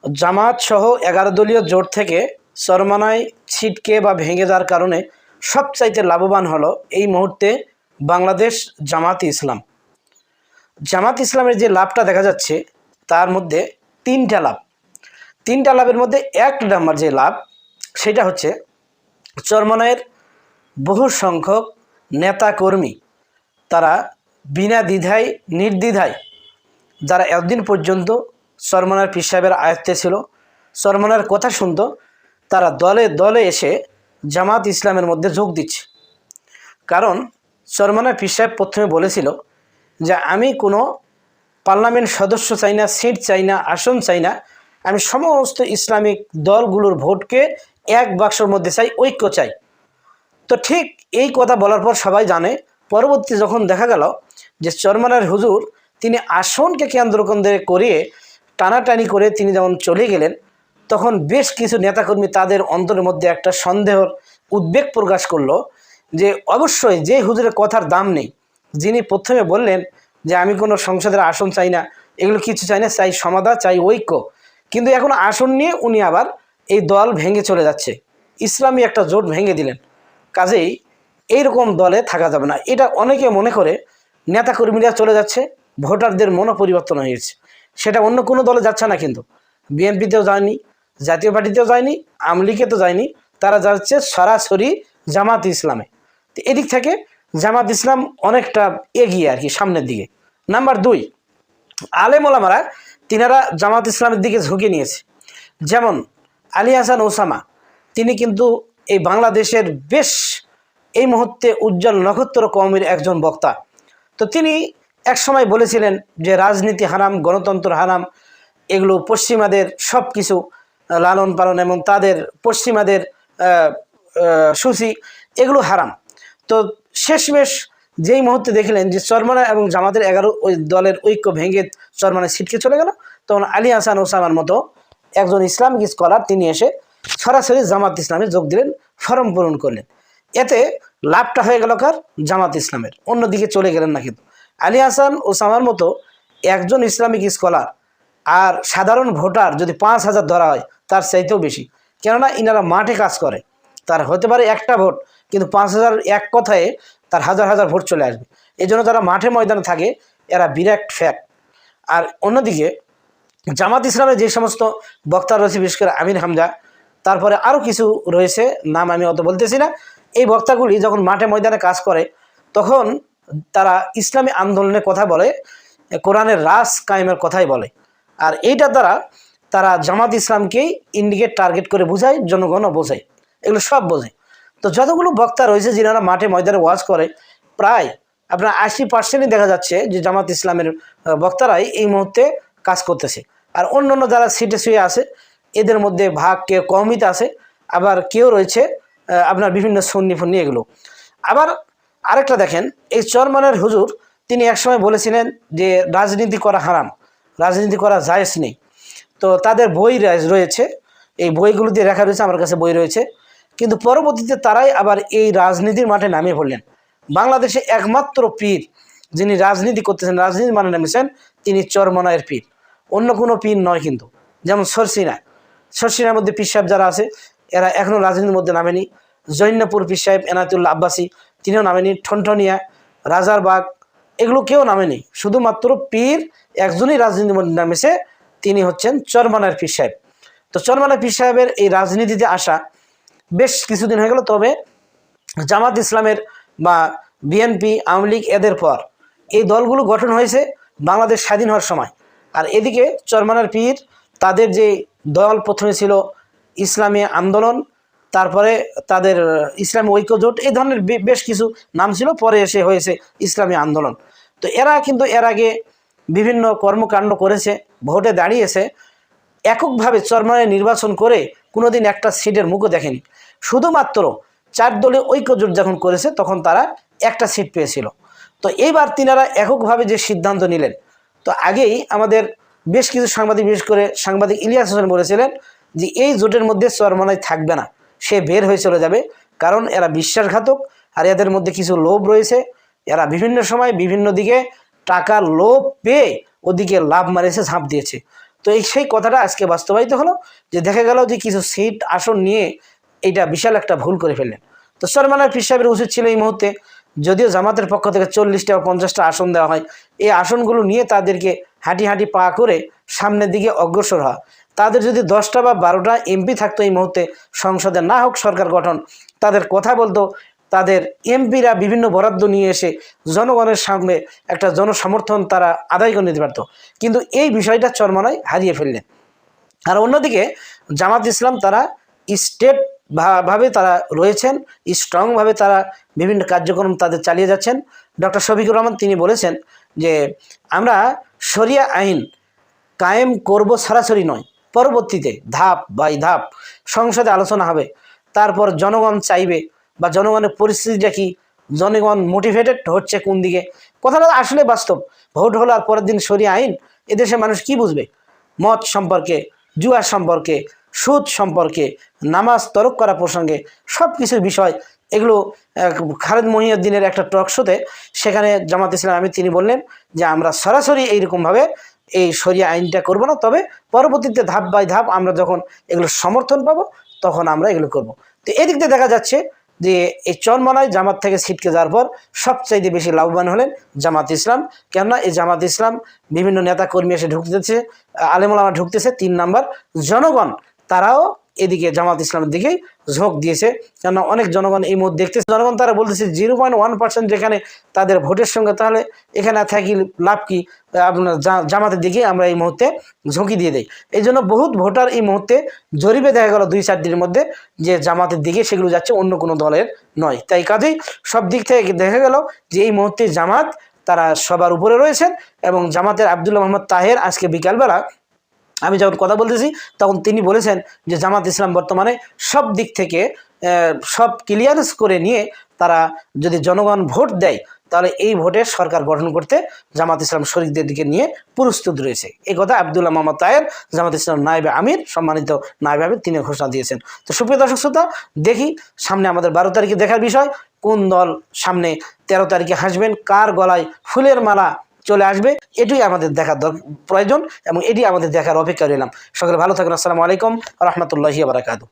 জামাত সহ 11 দলীয় জোট থেকে চরমনায় ছিটকে বা ভেঙে যাওয়ার কারণে সবচাইতে লাভবান হলো এই মুহূর্তে বাংলাদেশ জামাত ইসলাম। জামাত ইসলামের যে লাভটা দেখা যাচ্ছে তার মধ্যে তিনটা লাভের মধ্যে এক নাম্বার যে লাভ সেটা হচ্ছে চরমনায়ের বহু সংখ্যক নেতাকর্মী তারা বিনা দ্বিধায় নির্দ্বিধায় যারা এতদিন পর্যন্ত চরমনার পীর সাহেবের আয়ত্তে ছিল, চরমনার কথা শুনতো, তারা দলে দলে এসে জামাত ইসলামের মধ্যে যোগ দিচ্ছে। কারণ চরমনার পীর সাহেব প্রথমে বলেছিল যে আমি কোনো পার্লামেন্ট সদস্য চাই না, সিট চাই না, আসন চাই না, আমি সমস্ত ইসলামিক দলগুলোর ভোটকে এক বাক্সর মধ্যে চাই, ঐক্য চাই। তো ঠিক এই কথা বলার পর সবাই জানে, পরবর্তী যখন দেখা গেল যে চরমনার হুজুর তিনি আসনকে কেন্দ্র করিয়ে টানাটানি করে তিনি যখন চলে গেলেন, তখন বেশ কিছু নেতাকর্মী তাদের অন্তরের মধ্যে একটা সন্দেহর উদ্বেগ প্রকাশ করলো যে অবশ্যই যে হুজুরের কথার দাম নেই, যিনি প্রথমে বললেন যে আমি কোনো সংসদের আসন চাই না, এগুলো কিছু চাই না, চাই সমাধান, চাই ঐক্য, কিন্তু এখন আসন নিয়ে উনি আবার এই দল ভেঙে চলে যাচ্ছে, ইসলামী একটা জোট ভেঙে দিলেন। কাজেই এইরকম দলে থাকা যাবে না। এটা অনেকে মনে করে নেতাকর্মীরা চলে যাচ্ছে, ভোটারদের মনো পরিবর্তন হয়েছে, সেটা অন্য কোনো দলে যাচ্ছে না। কিন্তু বিএনপিতেও যায়নি, জাতীয় পার্টিতেও যায়নি, আওয়ামী লীগে তো যায়নি, তারা যাচ্ছে সরাসরি জামাত ইসলামে। তো এদিক থেকে জামাত ইসলাম অনেকটা এগিয়ে আর কি, সামনের দিকে। নাম্বার 2, আলেম ওলামারা তিনারা জামাত ইসলামের দিকে ঝুঁকে নিয়েছে। যেমন আলী হাসান ওসামা, তিনি কিন্তু এই বাংলাদেশের বেশ এই মুহূর্তে উজ্জ্বল নক্ষত্র কওমের একজন বক্তা। তো তিনি এক সময় বলেছিলেন যে রাজনীতি হারাম, গণতন্ত্র হারাম, এগুলো পশ্চিমাদের সব কিছু লালন পালন এবং তাদের পশ্চিমাদের সূচি, এগুলো হারাম। তো শেষমেশ যেই মুহূর্তে দেখলেন যে চরমনা এবং জামাতের 11 ওই দলের ঐক্য ভেঙে চরমনায় ছিটকে চলে গেল, তখন আলী হাসান ওসামার মতো একজন ইসলামিক স্কলার তিনি এসে সরাসরি জামাত ইসলামে যোগ দিলেন, ফর্ম পূরণ করলেন। এতে লাভটা হয়ে গেল কার? জামাত ইসলামের। অন্যদিকে চলে গেলেন না। কিন্তু আলী হাসান ওসামার মতো একজন ইসলামিক স্কলার আর সাধারণ ভোটার যদি 5,000 ধরা হয়, তার চাইতেও বেশি। কেননা ইনারা মাঠে কাজ করে, তার হতে পারে একটা ভোট, কিন্তু 5,000 এক কথায় তার হাজার হাজার ভোট চলে আসবে। এই জন্য যারা মাঠে ময়দানে থাকে এরা বিরাট ফ্যাক্ট। আর অন্যদিকে জামাত ইসলামের যে সমস্ত বক্তা রয়েছে, বিশেষ করে আমির হামজা, তারপরে আরও কিছু রয়েছে, নাম আমি অত বলতেছি না, এই বক্তাগুলি যখন মাঠে ময়দানে কাজ করে তখন তারা ইসলামী আন্দোলনের কথা বলে, কোরআনের রাজ কায়েমের কথাই বলে। আর এইটার দ্বারা তারা জামাত ইসলামকেই ইন্ডিকেট টার্গেট করে বোঝায়, জনগণও বোঝায়, এগুলো সব বোঝে। তো যতগুলো বক্তা রয়েছে যিনারা মাঠে ময়দানে ওয়াজ করে, প্রায় আপনার 80%ই দেখা যাচ্ছে যে জামাত ইসলামের বক্তারাই এই মুহূর্তে কাজ করতেছে। আর অন্য অন্য যারা সিটে শুয়ে আছে এদের মধ্যে ভাগ কেউ কওমিতে আছে, আবার কেউ রয়েছে আপনার বিভিন্ন সুন্নি ফুন্নি এগুলো। আবার আরেকটা দেখেন, এই চরমনের হুজুর তিনি একসময় বলেছিলেন যে রাজনীতি করা হারাম, রাজনীতি করা জায়েজ নেই। তো তাদের বই রয়েছে, এই বইগুলো দিয়ে লেখা রয়েছে, আমার কাছে বই রয়েছে। কিন্তু পরবর্তীতে তারাই আবার এই রাজনীতির মাঠে নামিয়ে পড়লেন। বাংলাদেশে একমাত্র পীর যিনি রাজনীতি করতেছেন, রাজনীতির মানে নেমেছেন, তিনি চরমনায়ের পীর, অন্য কোনো পীর নয়। কিন্তু যেমন সরসিনার মধ্যে পীর সাহেব যারা আছে এরা এখনও রাজনীতির মধ্যে নামেনি। জৈন্যপুর পীর সাহেব এনায়তুল্লাহ আব্বাসী, তিনিও নামেনি। ঠনঠনিয়া, রাজারবাগ, এগুলো কেউ নামেনি। শুধুমাত্র পীর একজনই রাজনীতির মধ্যে নামেছে, তিনি হচ্ছেন চরমনায়ের পীর সাহেব। তো চরমনায়ের পীর সাহেবের এই রাজনীতিতে আসা বেশ কিছুদিন হয়ে গেল। তবে জামাত ইসলামের বা বিএনপি, আওয়ামী লীগ, এদের পর এই দলগুলো গঠন হয়েছে বাংলাদেশ স্বাধীন হওয়ার সময়। আর এদিকে চরমনার পীর, তাদের যে দল প্রথমে ছিল ইসলামী আন্দোলন, তারপরে তাদের ইসলামী ঐক্য জোট, এই ধরনের বেশ কিছু নাম ছিল, পরে এসে হয়েছে ইসলামী আন্দোলন। তো এরা কিন্তু এর আগে বিভিন্ন কর্মকাণ্ড করেছে, ভোটে দাঁড়িয়েছে, এককভাবে চরমনায় নির্বাচন করে কোনোদিন একটা সিটের মুখও দেখেনি। শুধুমাত্র 4 দলীয় ঐক্য জোট যখন করেছে তখন তারা একটা সিট পেয়েছিল। তো এইবার তিনারা এককভাবে যে সিদ্ধান্ত নিলেন, তো আগেই আমাদের বেশ কিছু সাংবাদিক, বিশেষ করে সাংবাদিক ইলিয়াস হোসেন বলেছিলেন যে এই জোটের মধ্যে চরমনায় থাকবে না, সে বের হয়ে চলে যাবে, কারণ এরা বিশ্বাসঘাতক আর এদের মধ্যে কিছু লোভ রয়েছে। এরা বিভিন্ন সময় বিভিন্ন দিকে টাকার লোভ পেয়ে ওদিকে লাভ মারেছে, ঝাঁপ দিয়েছে। তো সেই কথাটা আজকে বাস্তবায়িত হলো, যে দেখা গেল যে কিছু সিট আসন নিয়ে এইটা বিশাল একটা ভুল করে ফেললেন। তো চরমনায় পীর সাহেবের উচিত ছিল এই মুহূর্তে, যদিও জামাতের পক্ষ থেকে 40টা বা 50টা আসন দেওয়া হয়, এই আসনগুলো নিয়ে তাদেরকে হাঁটি হাঁটি পা করে সামনের দিকে অগ্রসর হওয়া। তাদের যদি 10টা বা 12টা এমপি থাকতো এই মুহূর্তে, সংসদে না হোক সরকার গঠন, তাদের কথা বলতো, তাদের এমপিরা বিভিন্ন বরাদ্দ নিয়ে এসে জনগণের সামনে একটা জনসমর্থন তারা আদায় করে নিতে পারতো, কিন্তু এই বিষয়টা চরমনায় হারিয়ে ফেললেন। আর অন্যদিকে জামাত ইসলাম তারা স্টেট ভাবে তারা রয়েছেন, স্ট্রংভাবে তারা বিভিন্ন কার্যক্রম তাদের চালিয়ে যাচ্ছেন। ডক্টর শফিকুর রহমান তিনি বলেছেন যে আমরা শরিয়া আইন কায়েম করব সরাসরি নয়, পরবর্তীতে ধাপ বাই ধাপ সংসদে আলোচনা হবে, তারপর জনগণ চাইবে বা জনগণের পরিস্থিতিটা কি, জনগণ মোটিভেটেড হচ্ছে কোন দিকে। কথাটা আসলে বাস্তব। ভোট হলো আর পরের দিন শরিয়া আইন, এদেশে মানুষ কি বুঝবে? মদ সম্পর্কে, জুয়া সম্পর্কে, সুদ সম্পর্কে, নামাজ তরক করা প্রসঙ্গে সব কিছুর বিষয় এগুলো খালেদ মহিউদ্দিনের একটা টক শোতে সেখানে জামাত ইসলাম আমি তিনি বললেন যে আমরা সরাসরি এইরকমভাবে এই শরিয়া আইনটা করব না, তবে পরবর্তীতে ধাপ বাই ধাপ আমরা যখন এগুলো সমর্থন পাবো তখন আমরা এগুলো করব। তো এদিক দিয়ে দেখা যাচ্ছে যে এই চরমনায় জামাত থেকে ছিটকে যাওয়ার পর সবচাইতে বেশি লাভবান হলেন জামাত ইসলাম। কেননা এই জামাত ইসলাম বিভিন্ন নেতা কর্মী এসে ঢুকতেছে, আলেমুলামা ঢুকতেছে, 3 নাম্বার জনগণ তারাও এদিকে জামাত ইসলামের দিকেই ঝোঁক দিয়েছে। কেননা অনেক জনগণ এই মুহূর্তে দেখতেছে, জনগণ তারা বলতেছে 0.1% যেখানে তাদের ভোটের সঙ্গে, তাহলে এখানে থাকি লাভ কি, আপনার জামাতের দিকে আমরা এই মুহূর্তে ঝুঁকি দিয়ে দেই। এই জন্য বহুত ভোটার এই মুহূর্তে জরিপে দেখা গেল 2-4 দিনের মধ্যে যে জামাতের দিকে সেগুলো যাচ্ছে, অন্য কোনো দলের নয়। তাই কাজেই সব দিক থেকে দেখা গেল যে এই মুহূর্তে জামাত তারা সবার উপরে রয়েছেন। এবং জামাতের আব্দুল্লাহ মোহাম্মদ তাহের আজকে বিকালবেলা আমি যখন কথা বলতেছি তখন তিনি বলেছেন যে জামাত ইসলাম বর্তমানে সব দিক থেকে সব ক্লিয়ারেন্স করে নিয়ে তারা যদি জনগণ ভোট দেয় তাহলে এই ভোটে সরকার গঠন করতে জামাত ইসলাম শরীকদের দিকে নিয়ে প্রস্তুত রয়েছে। এই কথা আব্দুল্লাহ মোহাম্মদ তাহের, জামাত ইসলাম নায়েবে আমির, সম্মানিত নায়েবে আমির, তিনি ঘোষণা দিয়েছেন। তো সুপ্রিয় দর্শক শ্রোতা, দেখি সামনে আমাদের 12 তারিখে দেখার বিষয়, কোন দল সামনে 13 তারিখে হাসবেন, কার গলায় ফুলের মালা চলে আসবে, এটাই আমাদের দেখার প্রয়োজন এবং এটি আমাদের দেখার অপেক্ষা রইলাম। সকলে ভালো থাকুন। আসসালামু আলাইকুম ওয়া রাহমাতুল্লাহি ওয়া বারাকাতুহু।